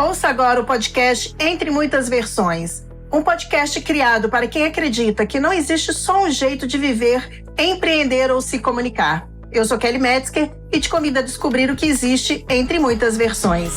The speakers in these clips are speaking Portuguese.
Ouça agora o podcast Entre Muitas Versões. Um podcast criado para quem acredita que não existe só um jeito de viver, empreender ou se comunicar. Eu sou Kelly Metzger e te convido a descobrir o que existe entre muitas versões.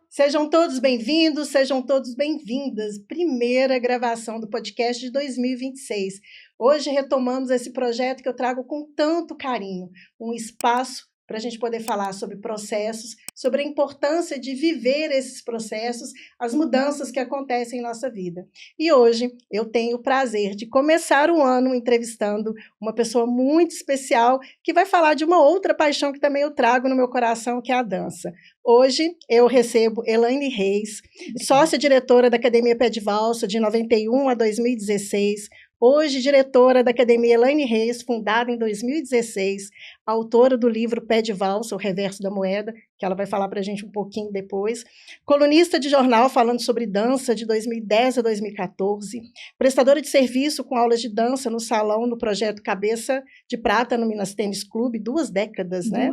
Sejam todos bem-vindos, sejam todos bem-vindas. Primeira gravação do podcast de 2026. Hoje retomamos esse projeto que eu trago com tanto carinho, um espaço para a gente poder falar sobre processos, sobre a importância de viver esses processos, as mudanças que acontecem em nossa vida. E hoje eu tenho o prazer de começar o ano entrevistando uma pessoa muito especial que vai falar de uma outra paixão que também eu trago no meu coração, que é a dança. Hoje eu recebo Elaine Reis, sócia-diretora da Academia Pé de Valsa de 91 a 2016, hoje diretora da Academia Elaine Reis, fundada em 2016, autora do livro Pé de Valsa, O Reverso da Moeda, que ela vai falar para a gente um pouquinho depois, colunista de jornal falando sobre dança de 2010 a 2014, prestadora de serviço com aulas de dança no salão no projeto Cabeça de Prata no Minas Tênis Clube, 2 décadas, né?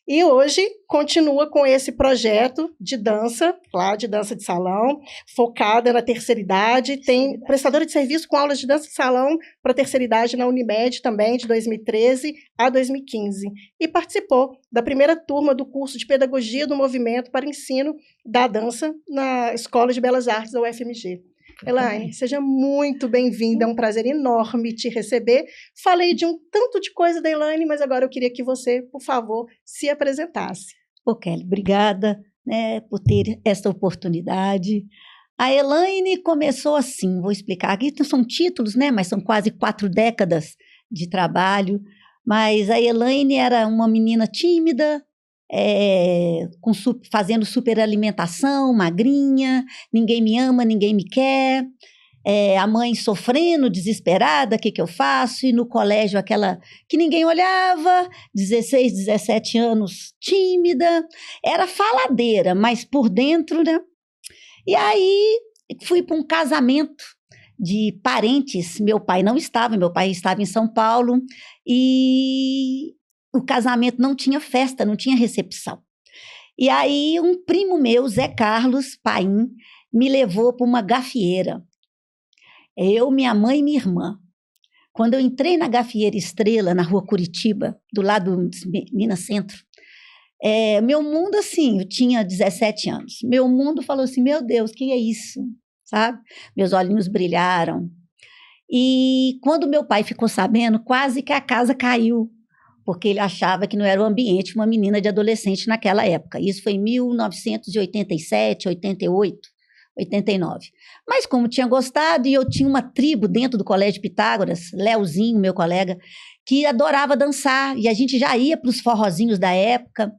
E hoje continua com esse projeto de dança, lá de dança de salão, focada na terceira idade, tem prestadora de serviço com aulas de dança de salão para terceira idade na Unimed também, de 2013 a 2015, e participou da primeira turma do curso de Pedagogia do Movimento para Ensino da Dança na Escola de Belas Artes da UFMG. Elaine, seja muito bem-vinda, é um prazer enorme te receber. Falei de um tanto de coisa da Elaine, mas agora eu queria que você, por favor, se apresentasse. Kelly, obrigada, né, por ter essa oportunidade. A Elaine começou assim, vou explicar. Aqui são títulos, né, mas são quase 4 décadas de trabalho. Mas a Elaine era uma menina tímida, fazendo superalimentação, magrinha, ninguém me ama, ninguém me quer, a mãe sofrendo, desesperada, o que eu faço? E no colégio aquela que ninguém olhava, 16, 17 anos, tímida, era faladeira, mas por dentro, né? E aí fui para um casamento de parentes, meu pai estava em São Paulo, e o casamento não tinha festa, não tinha recepção. E aí um primo meu, Zé Carlos Paim, me levou para uma gafieira. Eu, minha mãe e minha irmã. Quando eu entrei na Gafieira Estrela, na rua Curitiba, do lado do Minas Centro, meu mundo, assim, eu tinha 17 anos. Meu mundo falou assim, meu Deus, que é isso? Sabe? Meus olhinhos brilharam. E quando meu pai ficou sabendo, quase que a casa caiu, porque ele achava que não era o ambiente uma menina de adolescente naquela época. Isso foi em 1987, 88, 89. Mas como tinha gostado, e eu tinha uma tribo dentro do Colégio Pitágoras, Leozinho, meu colega, que adorava dançar, e a gente já ia para os forrozinhos da época,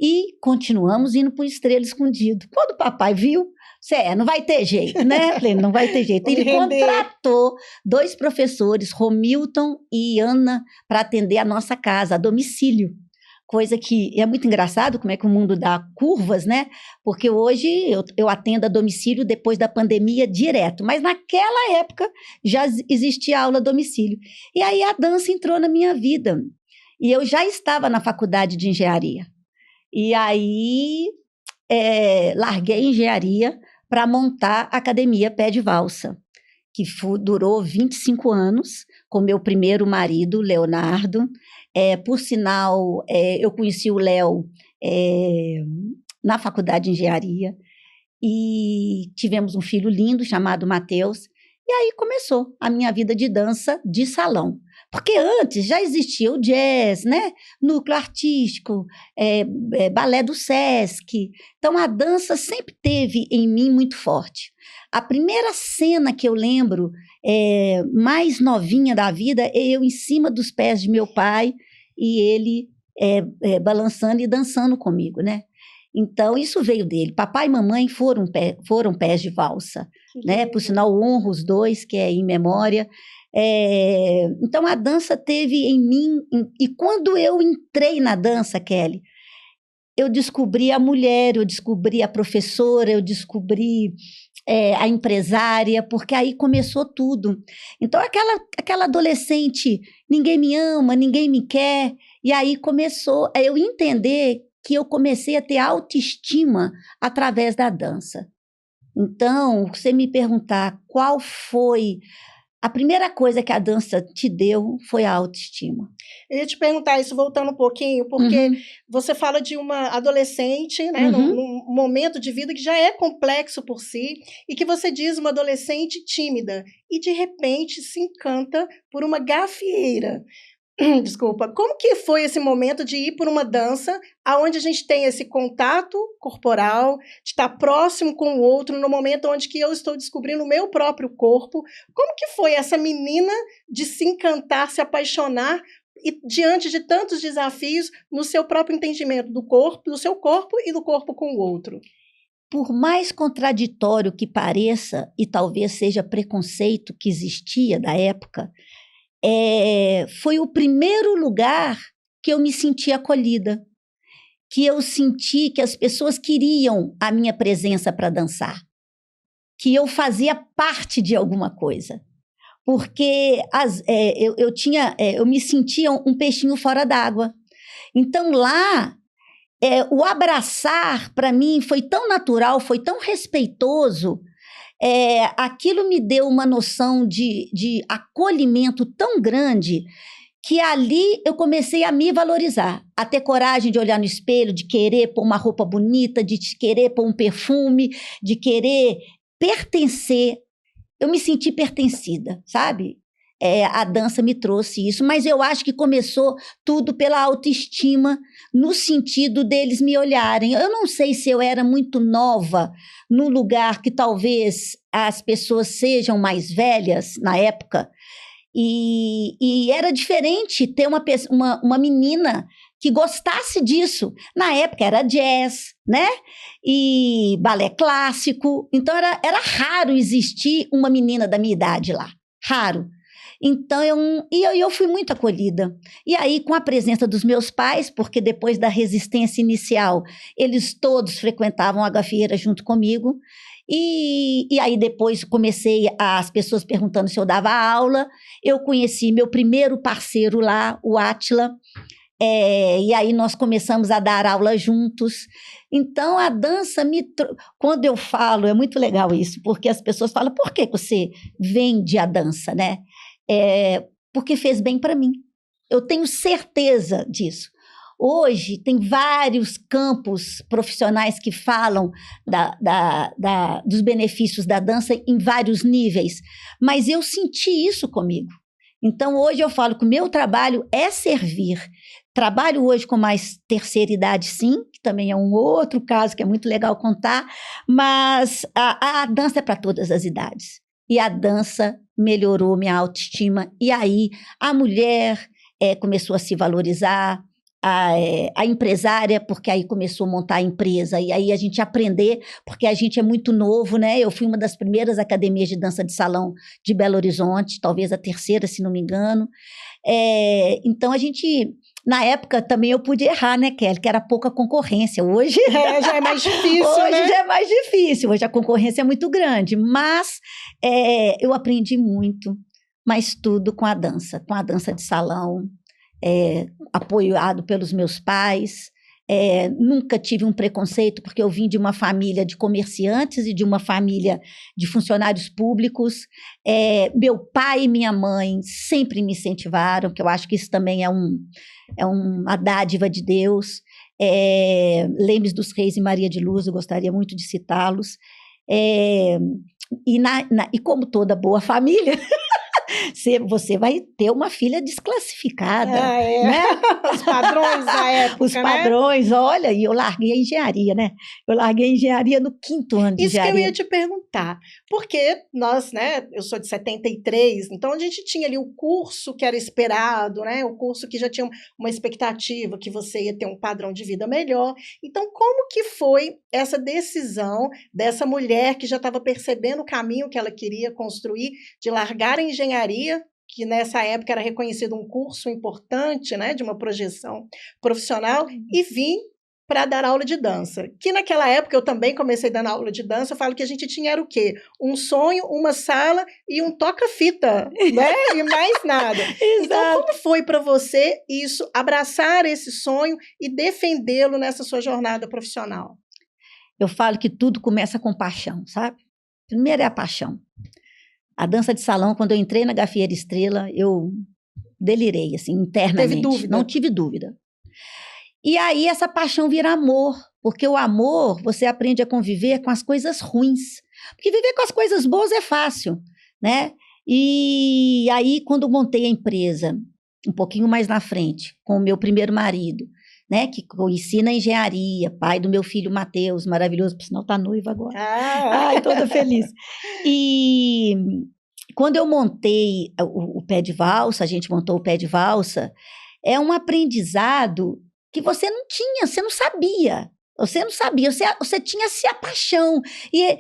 e continuamos indo para o Estrela Escondido. Quando o papai viu, não vai ter jeito, né? Falei, não vai ter jeito. Ele contratou 2 professores, Romilton e Ana, para atender a nossa casa, a domicílio. Coisa que é muito engraçado, como é que o mundo dá curvas, né? Porque hoje eu atendo a domicílio depois da pandemia direto, mas naquela época já existia aula a domicílio. E aí a dança entrou na minha vida. E eu já estava na faculdade de engenharia. E aí larguei a engenharia para montar a Academia Pé de Valsa, que durou 25 anos, com meu primeiro marido, Leonardo. Por sinal, eu conheci o Léo na faculdade de engenharia e tivemos um filho lindo chamado Matheus. E aí começou a minha vida de dança de salão. Porque antes já existia o jazz, né? Núcleo artístico, balé do Sesc. Então a dança sempre teve em mim muito forte. A primeira cena que eu lembro, mais novinha da vida, é eu em cima dos pés de meu pai e ele balançando e dançando comigo, né? Então, isso veio dele. Papai e mamãe foram pés de valsa, né? Por sinal, honro os 2, que é em memória. Então, a dança teve em mim... E quando eu entrei na dança, Kelly, eu descobri a mulher, eu descobri a professora, eu descobri a empresária, porque aí começou tudo. Então, aquela adolescente, ninguém me ama, ninguém me quer, e aí começou a eu entender que eu comecei a ter autoestima através da dança. Então, você me perguntar qual foi a primeira coisa que a dança te deu foi a autoestima. Eu ia te perguntar isso, voltando um pouquinho, porque você fala de uma adolescente, né, num momento de vida que já é complexo por si, e que você diz uma adolescente tímida, e de repente se encanta por uma gafieira. Desculpa, como que foi esse momento de ir por uma dança aonde a gente tem esse contato corporal, de estar próximo com o outro, no momento onde que eu estou descobrindo o meu próprio corpo? Como que foi essa menina de se encantar, se apaixonar e diante de tantos desafios no seu próprio entendimento do corpo, do seu corpo e do corpo com o outro? Por mais contraditório que pareça, e talvez seja preconceito que existia da época, foi o primeiro lugar que eu me senti acolhida, que eu senti que as pessoas queriam a minha presença para dançar, que eu fazia parte de alguma coisa, porque eu me sentia um peixinho fora d'água. Então lá, o abraçar para mim foi tão natural, foi tão respeitoso. Aquilo me deu uma noção de acolhimento tão grande que ali eu comecei a me valorizar, a ter coragem de olhar no espelho, de querer pôr uma roupa bonita, de querer pôr um perfume, de querer pertencer. Eu me senti pertencida, sabe? A dança me trouxe isso, mas eu acho que começou tudo pela autoestima, no sentido deles me olharem. Eu não sei se eu era muito nova, num lugar que talvez as pessoas sejam mais velhas na época, e era diferente ter uma menina que gostasse disso. Na época era jazz, né? E balé clássico. Então era raro existir uma menina da minha idade lá. Raro. Então, eu fui muito acolhida. E aí, com a presença dos meus pais, porque depois da resistência inicial, eles todos frequentavam a gafieira junto comigo. E aí, depois, comecei as pessoas perguntando se eu dava aula. Eu conheci meu primeiro parceiro lá, o Átila. E aí, nós começamos a dar aula juntos. Então, a dança Quando eu falo, é muito legal isso, porque as pessoas falam, por que você vende a dança, né? Porque fez bem para mim. Eu tenho certeza disso. Hoje, tem vários campos profissionais que falam dos benefícios da dança em vários níveis, mas eu senti isso comigo. Então, hoje eu falo que o meu trabalho é servir. Trabalho hoje com mais terceira idade, sim, que também é um outro caso que é muito legal contar, mas a dança é para todas as idades. E a dança melhorou minha autoestima. E aí a mulher começou a se valorizar, a empresária, porque aí começou a montar a empresa. E aí a gente aprender, porque a gente é muito novo, né? Eu fui uma das primeiras academias de dança de salão de Belo Horizonte, talvez a terceira, se não me engano. Então a gente... Na época também eu pude errar, né, Kelly? Que era pouca concorrência. Hoje já é mais difícil, hoje, né? Já é mais difícil. Hoje a concorrência é muito grande. Mas eu aprendi muito, mas tudo com a dança de salão, apoiado pelos meus pais. Nunca tive um preconceito, porque eu vim de uma família de comerciantes e de uma família de funcionários públicos. Meu pai e minha mãe sempre me incentivaram, que eu acho que isso também é uma dádiva de Deus. Lemes dos Reis e Maria de Luz, eu gostaria muito de citá-los. E como toda boa família... Você vai ter uma filha desclassificada, né? Os padrões da época, Os padrões, né? Olha, e eu larguei a engenharia, né? Eu larguei a engenharia no 5º ano de engenharia. Isso que eu ia te perguntar, porque nós, né, eu sou de 73, então a gente tinha ali o curso que era esperado, né? O curso que já tinha uma expectativa que você ia ter um padrão de vida melhor. Então, como que foi essa decisão dessa mulher que já estava percebendo o caminho que ela queria construir, de largar a engenharia, que nessa época era reconhecido um curso importante, né, de uma projeção profissional, e vir para dar aula de dança. Que naquela época eu também comecei dando aula de dança, eu falo que a gente tinha era o quê? Um sonho, uma sala e um toca-fita, né? E mais nada. Então, como foi para você isso, abraçar esse sonho e defendê-lo nessa sua jornada profissional? Eu falo que tudo começa com paixão, sabe? Primeiro é a paixão. A dança de salão, quando eu entrei na Gafieira Estrela, eu delirei, assim, internamente. Teve dúvida? Não tive dúvida. E aí essa paixão vira amor, porque o amor, você aprende a conviver com as coisas ruins. Porque viver com as coisas boas é fácil, né? E aí, quando eu montei a empresa, um pouquinho mais na frente, com o meu primeiro marido, né, que conheci na engenharia, pai do meu filho Matheus, maravilhoso, por sinal tá noivo agora. Ai, toda feliz. E quando eu montei o Pé de Valsa, a gente montou o Pé de Valsa, é um aprendizado que você não tinha, você não sabia. Você tinha a paixão. E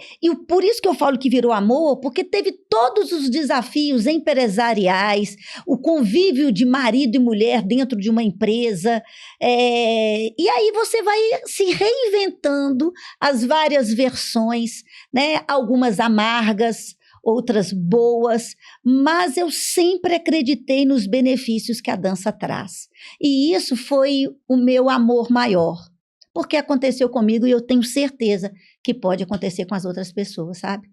por isso que eu falo que virou amor, porque teve todos os desafios empresariais, o convívio de marido e mulher dentro de uma empresa. E aí você vai se reinventando as várias versões, né? Algumas amargas, outras boas, mas eu sempre acreditei nos benefícios que a dança traz. E isso foi o meu amor maior. Porque aconteceu comigo e eu tenho certeza que pode acontecer com as outras pessoas, sabe?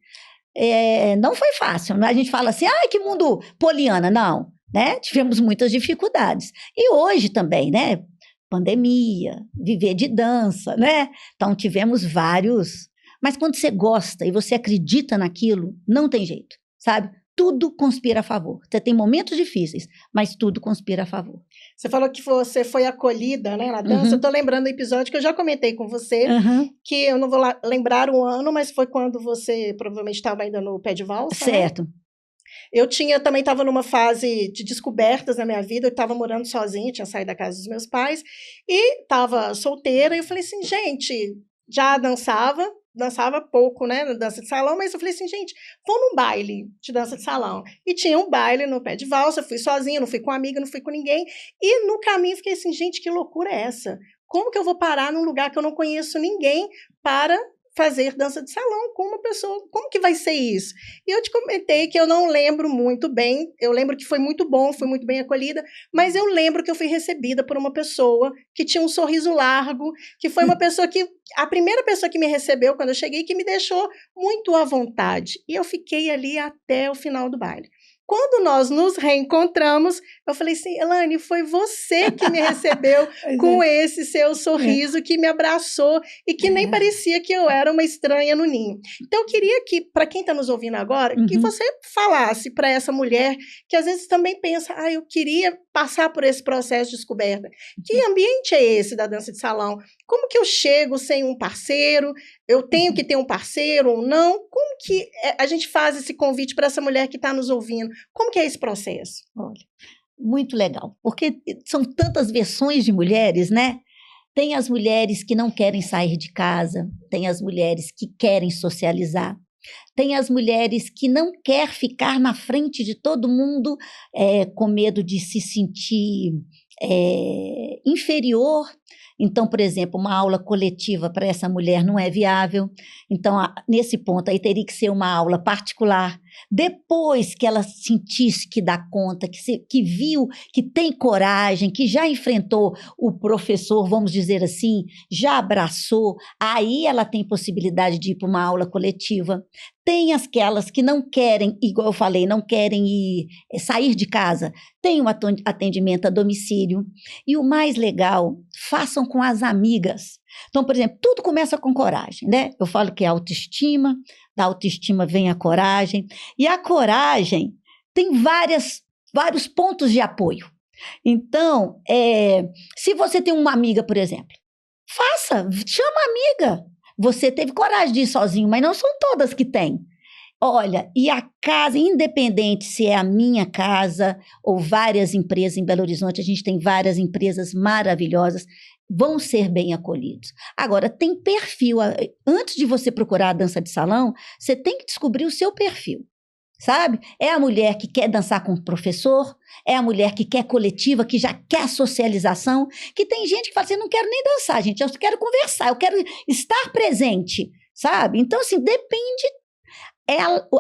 Não foi fácil. A gente fala assim, ai, que mundo poliana. Não, né? Tivemos muitas dificuldades. E hoje também, né? Pandemia, viver de dança, né? Então, tivemos vários. Mas quando você gosta e você acredita naquilo, não tem jeito, sabe? Tudo conspira a favor. Você tem momentos difíceis, mas tudo conspira a favor. Você falou que você foi acolhida, né, na dança. Eu estou lembrando do episódio que eu já comentei com você, que eu não vou lembrar o ano, mas foi quando você provavelmente estava ainda no Pé de Valsa, certo. Né? Eu também estava numa fase de descobertas na minha vida, eu estava morando sozinha, tinha saído da casa dos meus pais, e estava solteira, e eu falei assim, gente, já dançava pouco, né, na dança de salão, mas eu falei assim, gente, vou num baile de dança de salão. E tinha um baile no Pé de Valsa, fui sozinha, não fui com amiga, não fui com ninguém. E no caminho fiquei assim, gente, que loucura é essa? Como que eu vou parar num lugar que eu não conheço ninguém para fazer dança de salão com uma pessoa? Como que vai ser isso? E eu te comentei que eu não lembro muito bem, eu lembro que foi muito bom, fui muito bem acolhida, mas eu lembro que eu fui recebida por uma pessoa que tinha um sorriso largo, que foi uma pessoa que, a primeira pessoa que me recebeu quando eu cheguei, que me deixou muito à vontade. E eu fiquei ali até o final do baile. Quando nós nos reencontramos, eu falei assim, Elaine, foi você que me recebeu com esse seu sorriso, que me abraçou e que nem parecia que eu era uma estranha no ninho. Então, eu queria que, para quem está nos ouvindo agora, que você falasse para essa mulher que às vezes também pensa, eu queria passar por esse processo de descoberta. Que ambiente é esse da dança de salão? Como que eu chego sem um parceiro? Eu tenho que ter um parceiro ou não? Como que a gente faz esse convite para essa mulher que está nos ouvindo? Como que é esse processo? Olha, muito legal, porque são tantas versões de mulheres, né? Tem as mulheres que não querem sair de casa, tem as mulheres que querem socializar, tem as mulheres que não querem ficar na frente de todo mundo com medo de se sentir inferior. Então, por exemplo, uma aula coletiva para essa mulher não é viável. Então, nesse ponto, aí teria que ser uma aula particular. Depois que ela sentisse que dá conta, que viu, que tem coragem, que já enfrentou o professor, vamos dizer assim, já abraçou, aí ela tem possibilidade de ir para uma aula coletiva. Tem aquelas que não querem, igual eu falei, não querem sair de casa. Tem um atendimento a domicílio. E o mais legal, façam com as amigas. Então, por exemplo, tudo começa com coragem, né? Eu falo que é autoestima, da autoestima vem a coragem. E a coragem tem vários pontos de apoio. Então, se você tem uma amiga, por exemplo, chama a amiga. Você teve coragem de ir sozinho, mas não são todas que têm. Olha, e a casa, independente se é a minha casa ou várias empresas em Belo Horizonte, a gente tem várias empresas maravilhosas, vão ser bem acolhidos. Agora, tem perfil. Antes de você procurar a dança de salão, você tem que descobrir o seu perfil. sabe? É a mulher que quer dançar com o professor, é a mulher que quer coletiva, que já quer socialização, que tem gente que fala assim, não quero nem dançar, gente, eu quero conversar, eu quero estar presente, sabe? Então, assim, depende.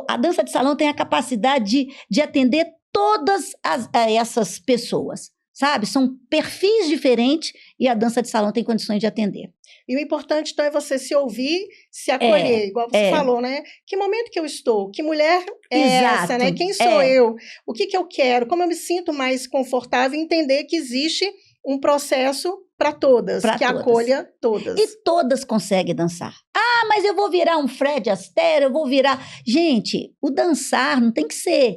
A dança de salão tem a capacidade de atender todas essas pessoas, sabe? São perfis diferentes e a dança de salão tem condições de atender. E o importante, então, é você se ouvir, se acolher, igual você falou, né? Que momento que eu estou? Que mulher é essa, né? Quem sou eu? O que eu quero? Como eu me sinto mais confortável em entender que existe um processo para todas, que acolha todas. E todas conseguem dançar. Ah, mas eu vou virar um Fred Astaire, eu vou virar... Gente, o dançar não tem que ser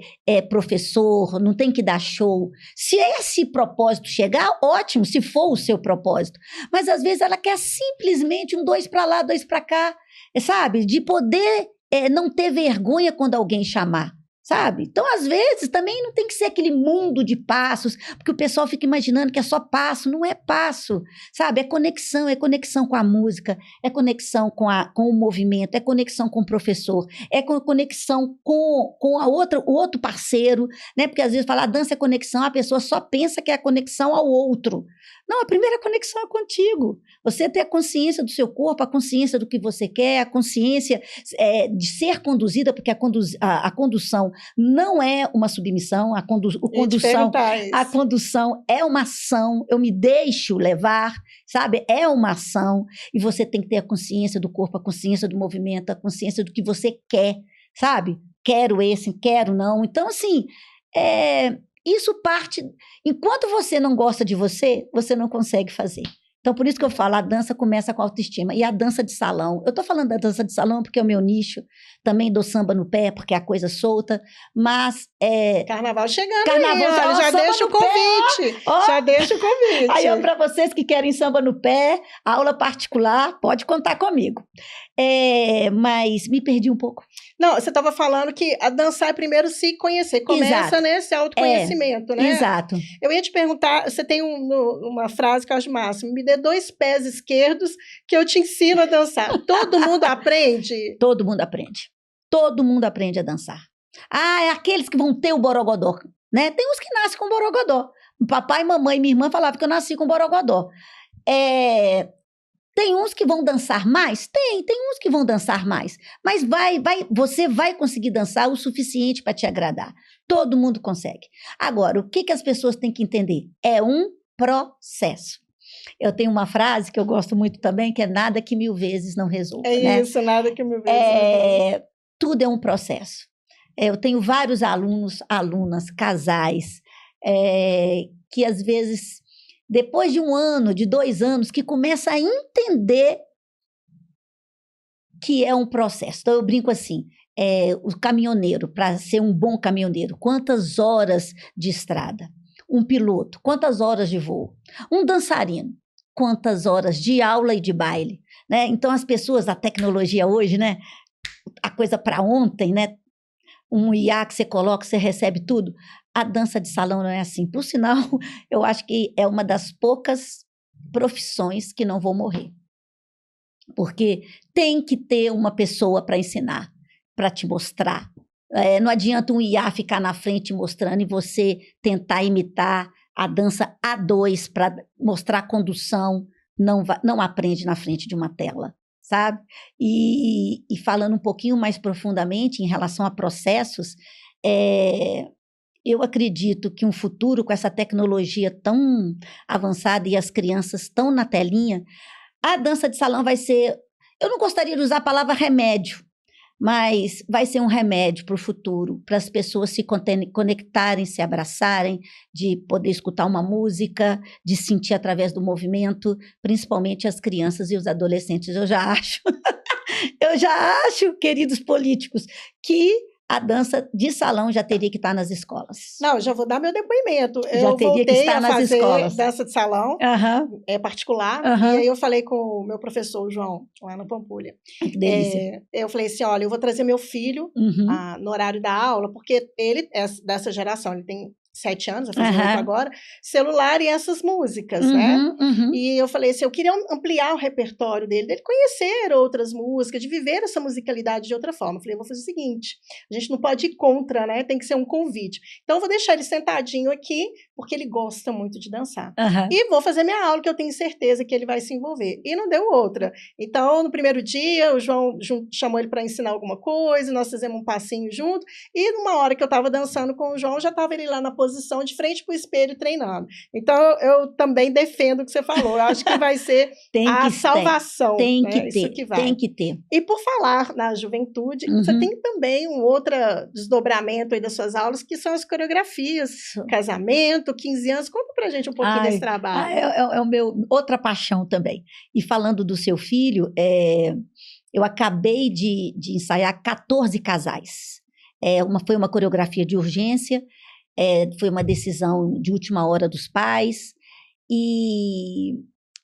professor, não tem que dar show. Se esse propósito chegar, ótimo, se for o seu propósito. Mas, às vezes, ela quer simplesmente um 2 para lá, 2 para cá, sabe? De poder não ter vergonha quando alguém chamar. Sabe? Então, às vezes, também não tem que ser aquele mundo de passos, porque o pessoal fica imaginando que é só passo, não é passo, sabe? É conexão com a música, é conexão com o movimento, é conexão com o professor, é conexão com o outro parceiro, né? Porque às vezes fala, a dança é conexão, a pessoa só pensa que é a conexão ao outro. Não, a primeira conexão é contigo. Você ter a consciência do seu corpo, a consciência do que você quer, a consciência de ser conduzida, porque a condução não é uma submissão, a condução é uma ação, eu me deixo levar, sabe? É uma ação, e você tem que ter a consciência do corpo, a consciência do movimento, a consciência do que você quer, sabe? Quero esse, quero não. Então, assim, isso parte... Enquanto você não gosta de você, você não consegue fazer. Então, por isso que eu falo, a dança começa com a autoestima. E a dança de salão, eu estou falando da dança de salão porque é o meu nicho, também dou samba no pé, porque é a coisa solta, mas... Carnaval chegando aí, já deixa o convite, já deixa o convite. Aí, para vocês que querem samba no pé, aula particular, pode contar comigo. Mas me perdi um pouco. Não, você estava falando que a dançar é primeiro se conhecer, começa nesse autoconhecimento, né? Exato. Eu ia te perguntar, você tem uma frase que eu acho máxima, me dê 2 pés esquerdos que eu te ensino a dançar. Todo mundo aprende? Todo mundo aprende. Todo mundo aprende a dançar. Ah, é aqueles que vão ter o borogodó, né? Tem uns que nascem com borogodó. Papai, mamãe e minha irmã falavam que eu nasci com borogodó. Tem uns que vão dançar mais? Tem uns que vão dançar mais. Mas você vai conseguir dançar o suficiente para te agradar. Todo mundo consegue. Agora, o que as pessoas têm que entender? É um processo. Eu tenho uma frase que eu gosto muito também, que é nada que 1000 vezes não resolva. Isso, nada que 1000 vezes não resolva. Tudo é um processo. Eu tenho vários alunos, alunas, casais, que às vezes... Depois de 1 ano, de 2 anos, que começa a entender que é um processo. Então, eu brinco assim, o caminhoneiro, para ser um bom caminhoneiro, quantas horas de estrada? Um piloto, quantas horas de voo? Um dançarino, quantas horas de aula e de baile? Né? Então, as pessoas, a tecnologia hoje, né? A coisa para ontem, né? Um IA que você coloca, você recebe tudo. A dança de salão não é assim. Por sinal, eu acho que é uma das poucas profissões que não vão morrer. Porque tem que ter uma pessoa para ensinar, para te mostrar. Não adianta um IA ficar na frente mostrando e você tentar imitar a dança A2 para mostrar a condução. Não aprende na frente de uma tela, sabe? E falando um pouquinho mais profundamente em relação a processos, eu acredito que um futuro com essa tecnologia tão avançada e as crianças tão na telinha, a dança de salão vai ser... Eu não gostaria de usar a palavra remédio, mas vai ser um remédio para o futuro, para as pessoas se conectarem, se abraçarem, de poder escutar uma música, de sentir através do movimento, principalmente as crianças e os adolescentes. Eu já acho, queridos políticos, que a dança de salão já teria que estar nas escolas. Não, eu já vou dar meu depoimento. Já teria que estar nas escolas. Dança de salão, particular, e aí eu falei com o meu professor, o João, lá no Pampulha. Que delícia. Eu falei assim, olha, eu vou trazer meu filho no horário da aula, porque ele é dessa geração, ele tem 7 anos, vai fazer 8 agora, celular e essas músicas, né? E eu falei assim, eu queria ampliar o repertório dele conhecer outras músicas, de viver essa musicalidade de outra forma. Eu falei, eu vou fazer o seguinte, a gente não pode ir contra, né? Tem que ser um convite. Então, eu vou deixar ele sentadinho aqui, porque ele gosta muito de dançar. E vou fazer minha aula, que eu tenho certeza que ele vai se envolver. E não deu outra. Então, no primeiro dia, o João chamou ele para ensinar alguma coisa, nós fizemos um passinho junto, e numa hora que eu estava dançando com o João, já estava ele lá na posição de frente para o espelho treinando. Então, eu também defendo o que você falou. Eu acho que vai ser a salvação. Tem que ter, isso que vai. Tem que ter. E por falar na juventude, você tem também um outro desdobramento aí das suas aulas, que são as coreografias, casamento, 15 anos. Conta pra gente um pouquinho desse trabalho. É o meu outra paixão também. E falando do seu filho, eu acabei de ensaiar 14 casais. Foi uma coreografia de urgência, foi uma decisão de última hora dos pais, e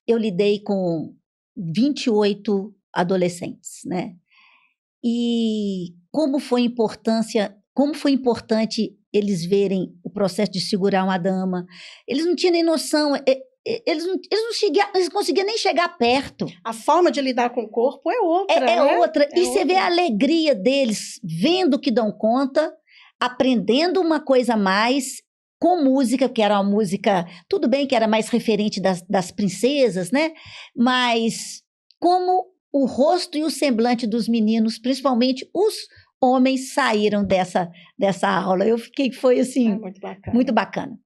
eu lidei com 28 adolescentes, né? E como foi importante eles verem o processo de segurar uma dama. Eles não tinham nem noção, eles não conseguiam nem chegar perto. A forma de lidar com o corpo é outra, né? Outra. E você vê a alegria deles vendo que dão conta, aprendendo uma coisa a mais, com música, que era uma música, tudo bem que era mais referente das princesas, né? Mas como o rosto e o semblante dos meninos, principalmente os homens, saíram dessa aula. Eu fiquei, foi assim, muito bacana.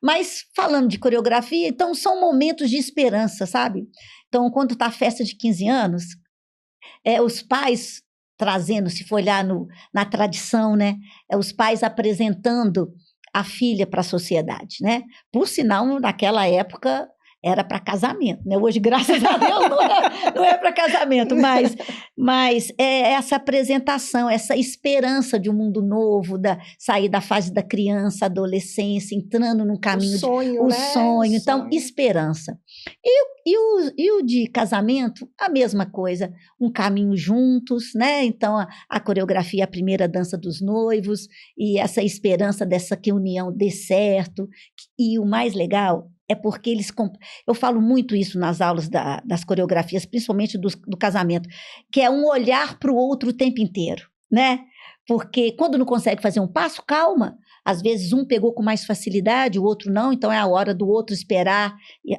Mas falando de coreografia, então são momentos de esperança, sabe? Então, quando está a festa de 15 anos, os pais trazendo, se for olhar na tradição, né? Os pais apresentando a filha para a sociedade, né? Por sinal, naquela época era para casamento, né? Hoje, graças a Deus, não é para casamento, mas é essa apresentação, essa esperança de um mundo novo, sair da fase da criança, adolescência, entrando num caminho o sonho. Então, esperança. E o de casamento, a mesma coisa, um caminho juntos, né? Então, a coreografia, a primeira dança dos noivos, e essa esperança dessa que a união dê certo. E o mais legal é porque eu falo muito isso nas aulas das coreografias, principalmente do casamento, que é um olhar para o outro o tempo inteiro, né? Porque quando não consegue fazer um passo, calma. Às vezes um pegou com mais facilidade, o outro não, então é a hora do outro esperar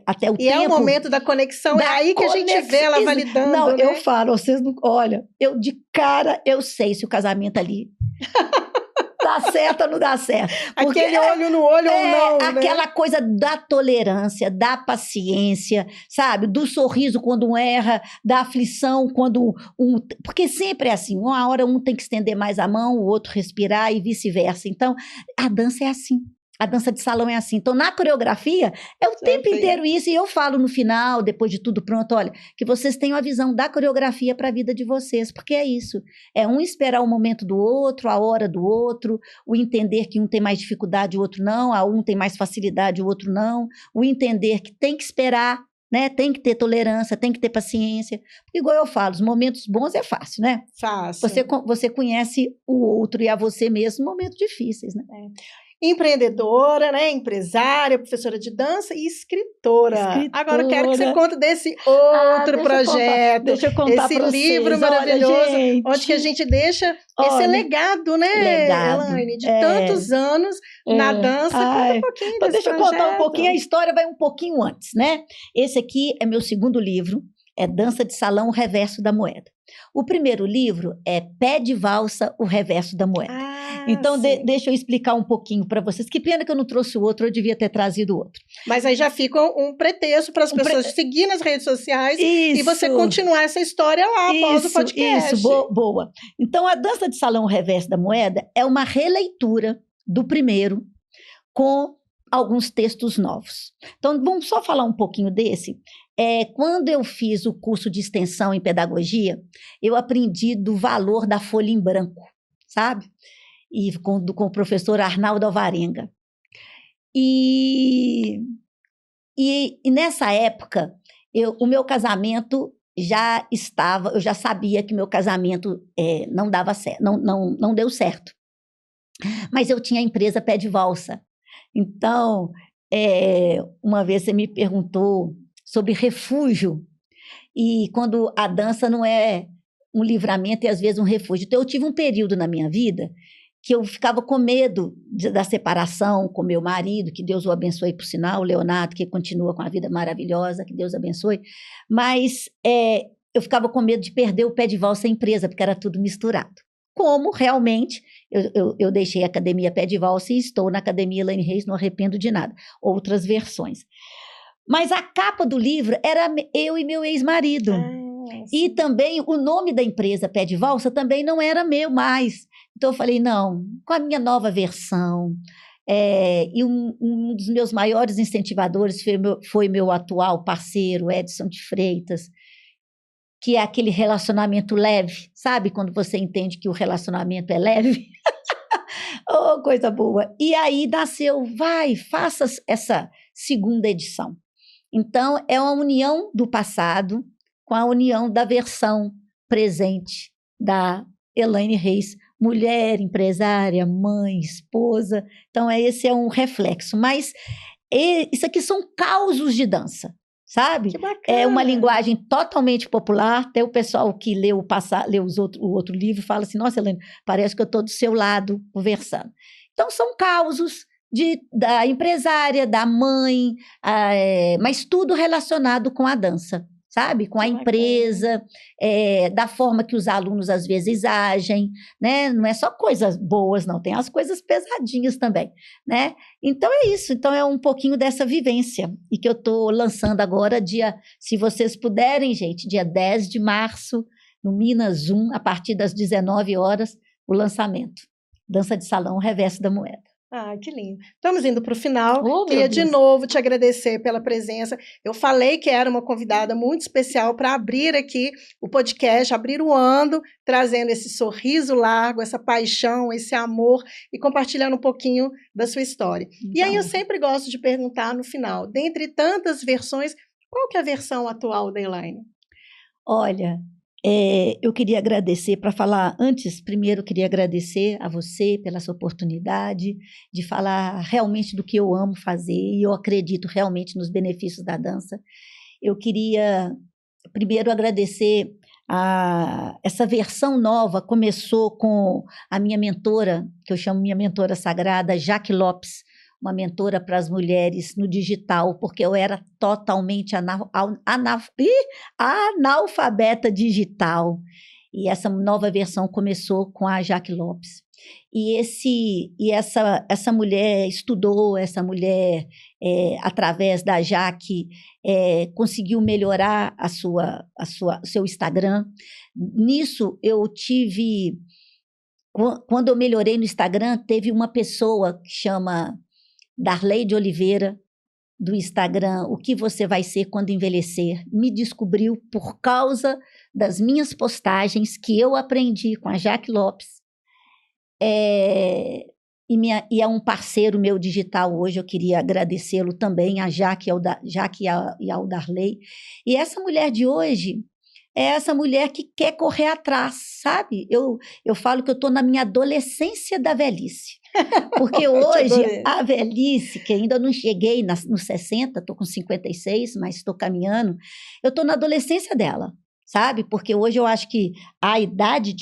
até o tempo. E é o momento da conexão, é aí que a gente vê ela validando. Não, né? Eu falo, vocês não... Olha, de cara eu sei se o casamento ali dá certo ou não dá certo. Porque aquele olho no olho ou não, né? Aquela coisa da tolerância, da paciência, sabe? Do sorriso quando um erra, da aflição quando porque sempre é assim, uma hora um tem que estender mais a mão, o outro respirar e vice-versa. Então, a dança é assim. A dança de salão é assim. Então, na coreografia, é o tempo inteiro isso. E eu falo no final, depois de tudo pronto, olha, que vocês tenham a visão da coreografia para a vida de vocês. Porque é isso. É um esperar o momento do outro, a hora do outro, o entender que um tem mais dificuldade, o outro não, um tem mais facilidade, o outro não. O entender que tem que esperar, né? Tem que ter tolerância, tem que ter paciência. Porque, igual eu falo, os momentos bons é fácil, né? Fácil. Você conhece o outro e a você mesmo em momentos difíceis, né? Empreendedora, né? Empresária, professora de dança e escritora. Agora eu quero que você conte desse outro projeto. Deixa eu contar esse livro maravilhoso, olha, onde que a gente deixa esse legado, né, Elaine, de tantos anos na dança. Conta um pouquinho então desse deixa eu contar um pouquinho, a história vai um pouquinho antes, né? Esse aqui é meu segundo livro, é Dança de Salão, o Reverso da Moeda. O primeiro livro é Pé de Valsa, o Reverso da Moeda. Então, deixa eu explicar um pouquinho para vocês. Que pena que eu não trouxe o outro, eu devia ter trazido o outro. Mas aí já fica um pretexto para as pessoas seguir nas redes sociais e você continuar essa história lá após o podcast. Isso, boa. Então, a Dança de Salão, o Reverso da Moeda é uma releitura do primeiro com alguns textos novos. Então, vamos só falar um pouquinho desse. Quando eu fiz o curso de extensão em pedagogia, eu aprendi do valor da folha em branco, sabe? E com o professor Arnaldo Alvarenga. E nessa época, o meu casamento já estava, eu já sabia que meu casamento não dava certo, não deu certo. Mas eu tinha a empresa Pé de Valsa, Então, uma vez você me perguntou sobre refúgio, e quando a dança não é um livramento e às vezes um refúgio. Então, eu tive um período na minha vida que eu ficava com medo da separação com meu marido, que Deus o abençoe, por sinal, o Leonardo, que continua com a vida maravilhosa, que Deus abençoe, mas eu ficava com medo de perder o pé de valsa empresa, porque era tudo misturado. Como realmente eu deixei a Academia Pé de Valsa e estou na Academia Elaine Reis, não arrependo de nada. Outras versões. Mas a capa do livro era eu e meu ex-marido. E também o nome da empresa Pé de Valsa também não era meu mais. Então eu falei, não, com a minha nova versão. E um dos meus maiores incentivadores foi meu atual parceiro, Edson de Freitas, que é aquele relacionamento leve, sabe? Quando você entende que o relacionamento é leve. Oh, coisa boa. E aí nasceu, faça essa segunda edição. Então, é uma união do passado com a união da versão presente da Elaine Reis, mulher, empresária, mãe, esposa. Então, esse é um reflexo. Mas isso aqui são causos de dança, sabe? Que bacana. É uma linguagem totalmente popular. Até o pessoal que leu o outro livro fala assim, nossa, Elaine, parece que eu estou do seu lado conversando. Então, são causos da empresária, da mãe, mas tudo relacionado com a dança, sabe? Com a empresa, da forma que os alunos às vezes agem, né? Não é só coisas boas, não, tem as coisas pesadinhas também, né? Então é isso, então é um pouquinho dessa vivência, e que eu estou lançando agora, se vocês puderem, gente, dia 10 de março, no Minas Zoom, a partir das 19 horas, o lançamento. Dança de Salão, Reverso da Moeda. Ah, que lindo. Estamos indo para o final. Queria de novo te agradecer pela presença. Eu falei que era uma convidada muito especial para abrir aqui o podcast, abrir o ano, trazendo esse sorriso largo, essa paixão, esse amor e compartilhando um pouquinho da sua história. Então, e aí eu sempre gosto de perguntar no final, dentre tantas versões, qual que é a versão atual da Elaine? Olha, eu queria agradecer, para falar antes, primeiro eu queria agradecer a você pela sua oportunidade de falar realmente do que eu amo fazer e eu acredito realmente nos benefícios da dança. Eu queria primeiro agradecer essa versão nova, começou com a minha mentora, que eu chamo minha mentora sagrada, Jaque Lopes, uma mentora para as mulheres no digital, porque eu era totalmente analfabeta digital. E essa nova versão começou com a Jaque Lopes. Essa mulher estudou, essa mulher, através da Jaque, conseguiu melhorar o seu Instagram. Nisso, eu tive... Quando eu melhorei no Instagram, teve uma pessoa que chama Darley de Oliveira, do Instagram, O Que Você Vai Ser Quando Envelhecer, me descobriu por causa das minhas postagens que eu aprendi com a Jaque Lopes. E é um parceiro meu digital hoje, eu queria agradecê-lo também, a Jaque e ao Darley. E essa mulher de hoje é essa mulher que quer correr atrás, sabe? Eu falo que eu estou na minha adolescência da velhice. Porque hoje, a velhice, que ainda não cheguei nos 60, estou com 56, mas estou caminhando, eu estou na adolescência dela, sabe? Porque hoje eu acho que a idade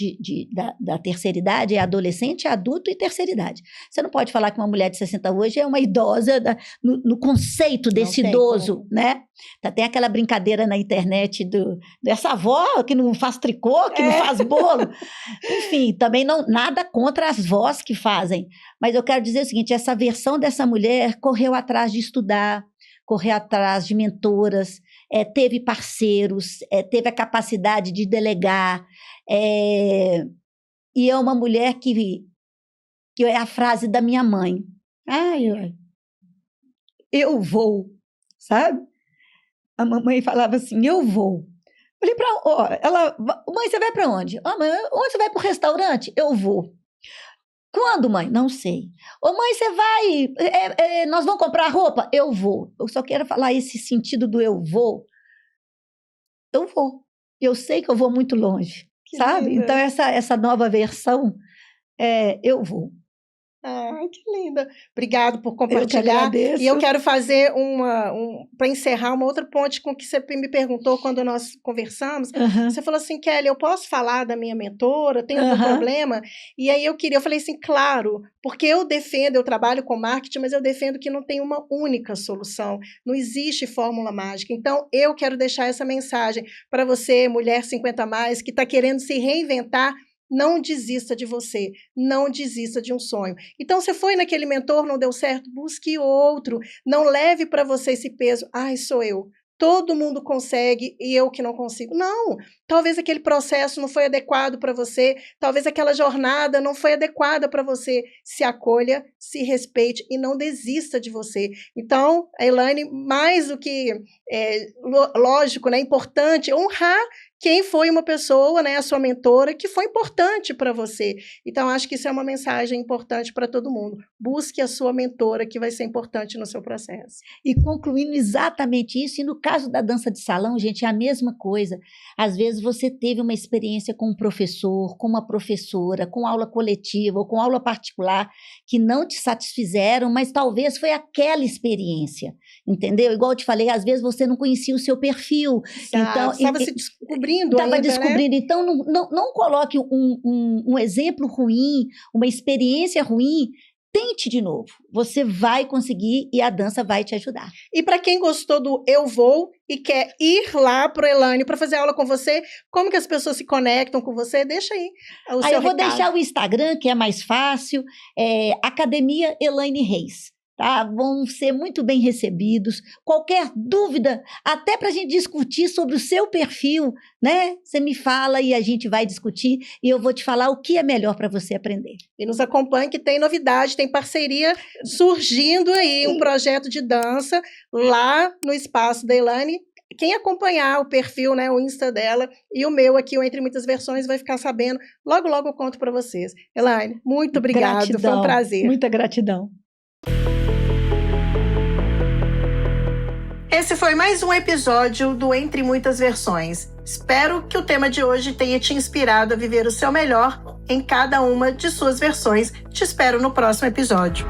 da terceira idade é adolescente, adulto e terceira idade. Você não pode falar que uma mulher de 60 hoje é uma idosa no conceito desse idoso, né? Tem aquela brincadeira na internet dessa avó que não faz tricô, que não faz bolo. Enfim, também nada contra as vós que fazem. Mas eu quero dizer o seguinte, essa versão dessa mulher correu atrás de estudar, correu atrás de mentoras, teve parceiros, teve a capacidade de delegar, e é uma mulher que é a frase da minha mãe. Eu vou, sabe? A mamãe falava assim, eu vou. Falei mãe, você vai para onde? Mãe, onde você vai para o restaurante? Eu vou. Quando, mãe? Não sei. Mãe, você vai... nós vamos comprar roupa? Eu vou. Eu só quero falar esse sentido do eu vou. Eu vou. Eu sei que eu vou muito longe, sabe? Linda. Então, essa nova versão, eu vou. Ah, que linda. Obrigado por Eu que compartilhar. agradeço. E eu quero fazer para encerrar uma outra ponte com o que você me perguntou quando nós conversamos. Aham, Você falou assim, Kelly, eu posso falar da minha mentora? Tem algum aham. problema? E aí eu falei assim, claro, porque eu trabalho com marketing, mas eu defendo que não tem uma única solução. Não existe fórmula mágica. Então, eu quero deixar essa mensagem para você, mulher 50 a mais, que está querendo se reinventar. Não desista de você, não desista de um sonho. Então, você foi naquele mentor, não deu certo, busque outro. Não leve para você esse peso. Ai, sou eu. Todo mundo consegue e eu que não consigo. Não, talvez aquele processo não foi adequado para você, talvez aquela jornada não foi adequada para você. Se acolha, se respeite e não desista de você. Então, a Elaine, mais do que lógico, né, importante, honrar quem foi uma pessoa, né, a sua mentora, que foi importante para você. Então, acho que isso é uma mensagem importante para todo mundo. Busque a sua mentora, que vai ser importante no seu processo. E concluindo exatamente isso, e no caso da dança de salão, gente, é a mesma coisa. Às vezes você teve uma experiência com um professor, com uma professora, com aula coletiva ou com aula particular que não te satisfizeram, mas talvez foi aquela experiência, entendeu? Igual eu te falei, às vezes você não conhecia o seu perfil. Então, estava se descobrindo estava ainda, descobrindo. né? Então, não coloque um exemplo ruim, uma experiência ruim. Tente de novo, você vai conseguir e a dança vai te ajudar. E para quem gostou do Eu Vou e quer ir lá pro Elaine para fazer aula com você, como que as pessoas se conectam com você? Deixa aí o seu eu vou recado. deixar o Instagram, que é mais fácil, Academia Elaine Reis. Tá? Vão ser muito bem recebidos. Qualquer dúvida, até para a gente discutir sobre o seu perfil, né? Você me fala e a gente vai discutir e eu vou te falar o que é melhor para você aprender. E nos acompanhe que tem novidade, tem parceria surgindo aí, um projeto de dança lá no espaço da Elaine. Quem acompanhar o perfil, né, o Insta dela e o meu aqui, o Entre Muitas Versões, vai ficar sabendo. Logo, logo eu conto para vocês. Elaine, muito obrigada, Gratidão, foi um prazer. Muita gratidão. Esse foi mais um episódio do Entre Muitas Versões. Espero que o tema de hoje tenha te inspirado a viver o seu melhor em cada uma de suas versões. Te espero no próximo episódio.